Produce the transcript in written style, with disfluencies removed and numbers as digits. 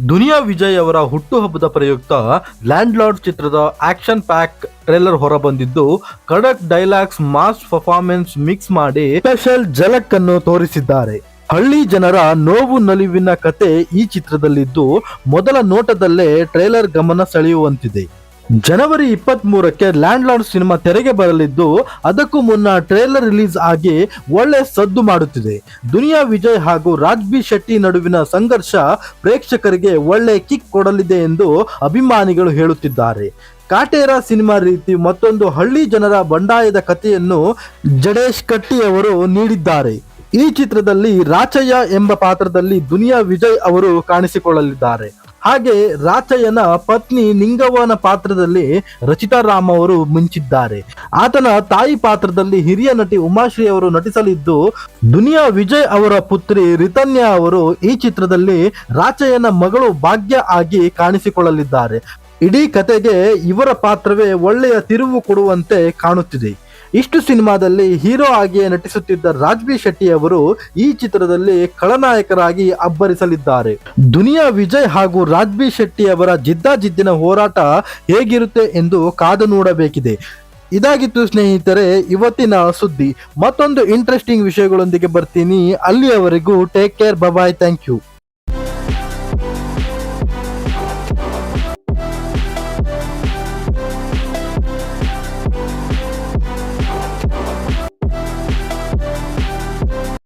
ದುನಿಯಾ ವಿಜಯ್ ಅವರ ಹುಟ್ಟುಹಬ್ಬದ ಪ್ರಯುಕ್ತ ಲ್ಯಾಂಡ್ ಲಾರ್ಡ್ ಚಿತ್ರದ ಆಕ್ಷನ್ ಪ್ಯಾಕ್ ಟ್ರೇಲರ್ ಹೊರಬಂದಿದ್ದು, ಖಡಕ್ ಡೈಲಾಗ್ಸ್, ಮಾಸ್ ಪರ್ಫಾರ್ಮೆನ್ಸ್ ಮಿಕ್ಸ್ ಮಾಡಿ ಸ್ಪೆಷಲ್ ಝಲಕ್ ಅನ್ನು ತೋರಿಸಿದ್ದಾರೆ. ಹಳ್ಳಿ ಜನರ ನೋವು ನಲಿವಿನ ಕತೆ ಈ ಚಿತ್ರದಲ್ಲಿದ್ದು, ಮೊದಲ ನೋಟದಲ್ಲೇ ಟ್ರೇಲರ್ ಗಮನ ಸೆಳೆಯುವಂತಿದೆ. ಜನವರಿ 23ಕ್ಕೆ ಲ್ಯಾಂಡ್ ಲಾರ್ಡ್ ಸಿನಿಮಾ ತೆರೆಗೆ ಬರಲಿದ್ದು, ಅದಕ್ಕೂ ಮುನ್ನ ಟ್ರೇಲರ್ ರಿಲೀಸ್ ಆಗಿ ಒಳ್ಳೆ ಸದ್ದು ಮಾಡುತ್ತಿದೆ. ದುನಿಯಾ ವಿಜಯ್ ಹಾಗೂ ರಾಜ್ಬಿ ಶೆಟ್ಟಿ ನಡುವಿನ ಸಂಘರ್ಷ ಪ್ರೇಕ್ಷಕರಿಗೆ ಒಳ್ಳೆ ಕಿಕ್ ಕೊಡಲಿದೆ ಎಂದು ಅಭಿಮಾನಿಗಳು ಹೇಳುತ್ತಿದ್ದಾರೆ. ಕಾಟೇರ ಸಿನಿಮಾ ರೀತಿ ಮತ್ತೊಂದು ಹಳ್ಳಿ ಜನರ ಬಂಡಾಯದ ಕಥೆಯನ್ನು ಜಡೇಶ್ ಕಟ್ಟಿ ಅವರು ನೀಡಿದ್ದಾರೆ. ಈ ಚಿತ್ರದಲ್ಲಿ ರಾಚಯ್ಯ ಎಂಬ ಪಾತ್ರದಲ್ಲಿ ದುನಿಯಾ ವಿಜಯ್ ಅವರು ಕಾಣಿಸಿಕೊಳ್ಳಲಿದ್ದಾರೆ. ಹಾಗೆ ರಾಚಯ್ಯನ ಪತ್ನಿ ನಿಂಗವ್ವನ ಪಾತ್ರದಲ್ಲಿ ರಚಿತಾ ರಾಮ್ ಅವರು ಮಿಂಚಿದ್ದಾರೆ. ಆತನ ತಾಯಿ ಪಾತ್ರದಲ್ಲಿ ಹಿರಿಯ ನಟಿ ಉಮಾಶ್ರೀ ಅವರು ನಟಿಸಲಿದ್ದು, ದುನಿಯಾ ವಿಜಯ್ ಅವರ ಪುತ್ರಿ ರಿತನ್ಯಾ ಅವರು ಈ ಚಿತ್ರದಲ್ಲಿ ರಾಚಯ್ಯನ ಮಗಳು ಭಾಗ್ಯ ಆಗಿ ಕಾಣಿಸಿಕೊಳ್ಳಲಿದ್ದಾರೆ. ಇಡೀ ಕತೆಗೆ ಇವರ ಪಾತ್ರವೇ ಒಳ್ಳೆಯ ತಿರುವು ಕೊಡುವಂತೆ ಕಾಣುತ್ತಿದೆ. ಇಷ್ಟು ಸಿನಿಮಾದಲ್ಲಿ ಹೀರೋ ಆಗಿಯೇ ನಟಿಸುತ್ತಿದ್ದ ರಾಜ್ಬಿ ಶೆಟ್ಟಿ ಅವರು ಈ ಚಿತ್ರದಲ್ಲಿ ಖಳನಾಯಕರಾಗಿ ಅಬ್ಬರಿಸಲಿದ್ದಾರೆ. ದುನಿಯಾ ವಿಜಯ್ ಹಾಗೂ ರಾಜ್ಬಿ ಶೆಟ್ಟಿ ಅವರ ಜಿದ್ದಾಜಿದ್ದಿನ ಹೋರಾಟ ಹೇಗಿರುತ್ತೆ ಎಂದು ಕಾದು ನೋಡಬೇಕಿದೆ. ಇದಾಗಿತ್ತು ಸ್ನೇಹಿತರೆ ಇವತ್ತಿನ ಸುದ್ದಿ. ಮತ್ತೊಂದು ಇಂಟ್ರೆಸ್ಟಿಂಗ್ ವಿಷಯಗಳೊಂದಿಗೆ ಬರ್ತೀನಿ. ಅಲ್ಲಿಯವರೆಗೂ take care, bye, thank you.